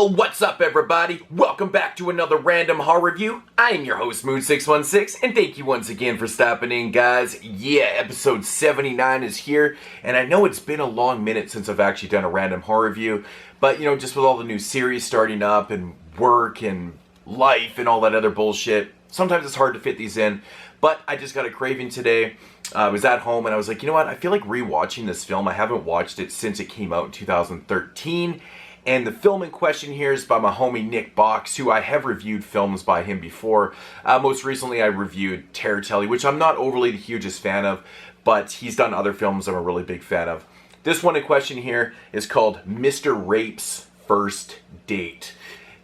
What's up, everybody? Welcome back to another random horror review. I am your host, Moon616, and thank you once again for stopping in, guys. Yeah, episode 79 is here, and I know it's been a long minute since I've actually done a random horror review, but, just with all the new series starting up, and work, and life, and all that other bullshit, sometimes it's hard to fit these in, but I just got a craving today. I was at home, and I was like, you know what, I feel like rewatching this film. I haven't watched it since it came out in 2013, and the film in question here is by my homie Nick Box, who I have reviewed films by him before. Most recently I reviewed Terror Telly, which I'm not overly the hugest fan of, but he's done other films I'm a really big fan of. This one in question here is called Mr.Rape's First Date.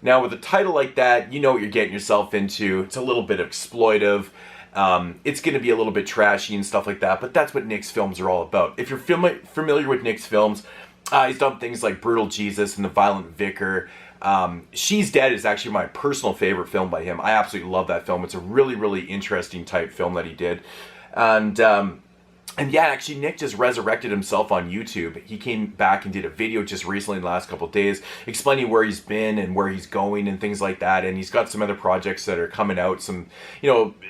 Now with a title like that, you know what you're getting yourself into. It's a little bit exploitive. It's going to be a little bit trashy and stuff like that, but that's what Nick's films are all about. If you're familiar with Nick's films, he's done things like Brutal Jesus and The Violent Vicar. She's Dead is actually my personal favorite film by him. I absolutely love that film. It's a really, really interesting type film that he did. And yeah, actually, Nick just resurrected himself on YouTube. He came back and did a video just recently in the last couple of days explaining where he's been and where he's going and things like that. And he's got some other projects that are coming out.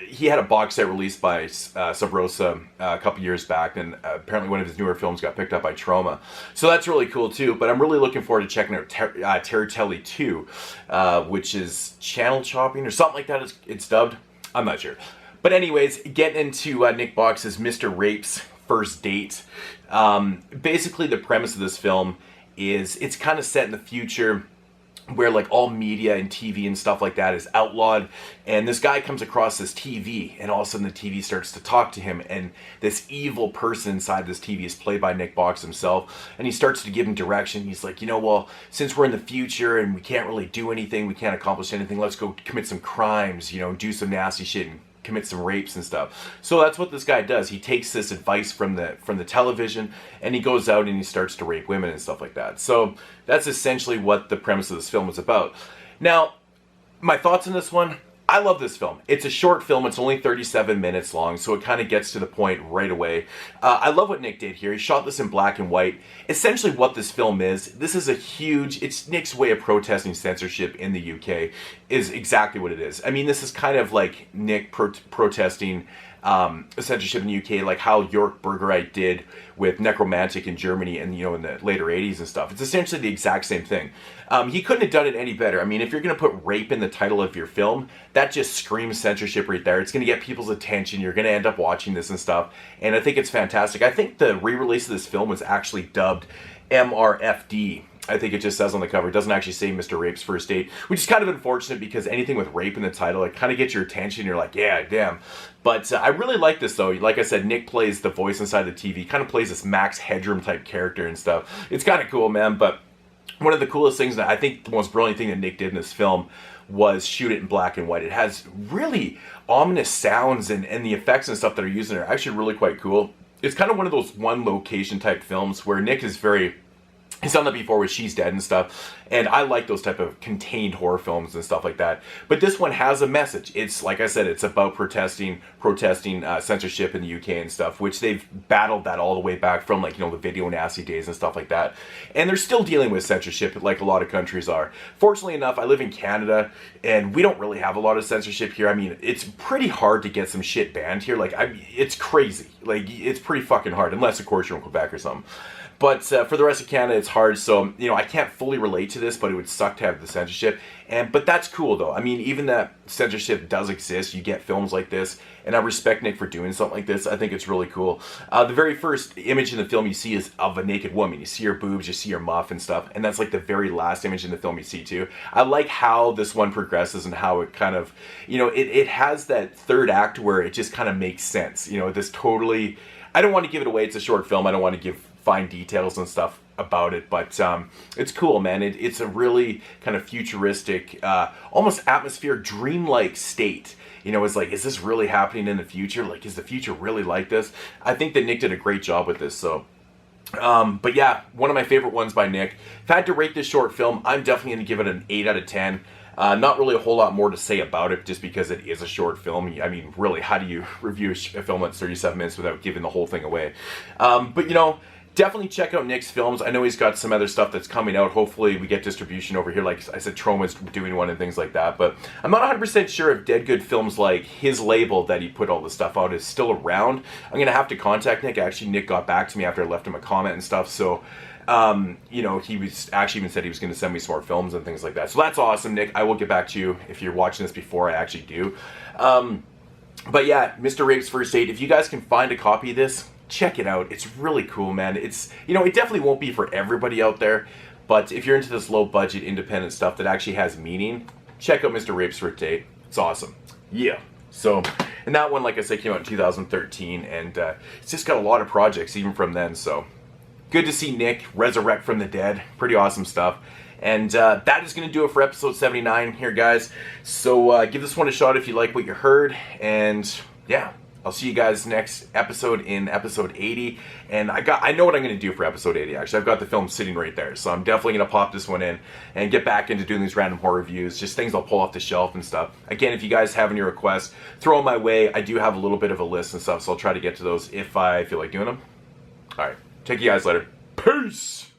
He had a box set released by Sub Rosa a couple years back, and apparently one of his newer films got picked up by Troma. So that's really cool too. But I'm really looking forward to checking out Terror Telly 2, which is Channel Chopping or something like that. It's dubbed. I'm not sure. But anyways, getting into Nick Box's Mr.Rape's First Date. Basically, the premise of this film is it's kind of set in the future where like all media and TV and stuff like that is outlawed. And this guy comes across this TV, and all of a sudden the TV starts to talk to him. And this evil person inside this TV is played by Nick Box himself. And he starts to give him direction. He's like, well, since we're in the future and we can't really do anything, we can't accomplish anything, let's go commit some crimes, do some nasty shit and commit some rapes and stuff. So that's what this guy does. He takes this advice from the television, and he goes out and he starts to rape women and stuff like that. So that's essentially what the premise of this film is about. Now, my thoughts on this one. I love this film. It's a short film. It's only 37 minutes long, so it kind of gets to the point right away. I love what Nick did here. He shot this in black and white. Essentially what this film is, this is it's Nick's way of protesting censorship in the UK, is exactly what it is. I mean, this is kind of like Nick protesting censorship in the UK, like how York Burgerite did with Necromantic in Germany and in the later 80s and stuff. It's essentially the exact same thing. He couldn't have done it any better. I mean, if you're going to put rape in the title of your film, that just screams censorship right there. It's going to get people's attention. You're going to end up watching this and stuff. And I think it's fantastic. I think the re-release of this film was actually dubbed MRFD. I think it just says on the cover. It doesn't actually say Mr.Rape's First Date, which is kind of unfortunate because anything with rape in the title, it kind of gets your attention. You're like, yeah, damn. But I really like this, though. Like I said, Nick plays the voice inside the TV. Kind of plays this Max Headroom type character and stuff. It's kind of cool, man. But one of the coolest things, that I think the most brilliant thing that Nick did in this film was shoot it in black and white. It has really ominous sounds, and the effects and stuff that are used in it are actually really quite cool. It's kind of one of those one location type films where Nick is he's done that before with She's Dead and stuff, and I like those type of contained horror films and stuff like that. But this one has a message. It's, like I said, it's about protesting censorship in the UK and stuff, which they've battled that all the way back from, like, the video nasty days and stuff like that. And they're still dealing with censorship like a lot of countries are. Fortunately enough, I live in Canada, and we don't really have a lot of censorship here. I mean, it's pretty hard to get some shit banned here. Like, it's crazy. Like, it's pretty fucking hard, unless, of course, you're in Quebec or something. But for the rest of Canada, it's hard. So, I can't fully relate to this, but it would suck to have the censorship. But that's cool, though. I mean, even that censorship does exist. You get films like this. And I respect Nick for doing something like this. I think it's really cool. The very first image in the film you see is of a naked woman. You see her boobs, you see her muff and stuff. And that's like the very last image in the film you see, too. I like how this one progresses and how it kind of, it has that third act where it just kind of makes sense. This totally... I don't want to give it away. It's a short film. I don't want to give fine details and stuff about it, but it's cool, man. It's a really kind of futuristic, almost atmosphere, dreamlike state. You know, it's like, is this really happening in the future? Like, is the future really like this? I think that Nick did a great job with this, so... but yeah, one of my favorite ones by Nick. If I had to rate this short film, I'm definitely going to give it an 8 out of 10. Not really a whole lot more to say about it, just because it is a short film. I mean, really, how do you review a film that's 37 minutes without giving the whole thing away? But, you know, definitely check out Nick's films. I know he's got some other stuff that's coming out. Hopefully we get distribution over here. Like I said, Troma's doing one and things like that. But I'm not 100% sure if Dead Good Films, like his label that he put all the stuff out, is still around. I'm going to have to contact Nick. Actually, Nick got back to me after I left him a comment and stuff. So, you know, he was actually even said he was going to send me some more films and things like that. So that's awesome, Nick. I will get back to you if you're watching this before I actually do. But yeah, Mr.Rape's First Date. If you guys can find a copy of this, check it out. It's really cool, man. It's, you know, it definitely won't be for everybody out there, but if you're into this low budget independent stuff that actually has meaning, check out Mr.Rape's First Date. It's awesome. Yeah. So, and that one, like I said, came out in 2013, and it's just got a lot of projects even from then, so good to see Nick resurrect from the dead. Pretty awesome stuff. And that is going to do it for episode 79 here, guys. So give this one a shot if you like what you heard, and yeah, I'll see you guys next episode in episode 80. And I know what I'm going to do for episode 80, actually. I've got the film sitting right there. So I'm definitely going to pop this one in and get back into doing these random horror reviews. Just things I'll pull off the shelf and stuff. Again, if you guys have any requests, throw them my way. I do have a little bit of a list and stuff, so I'll try to get to those if I feel like doing them. Alright, take you guys later. Peace!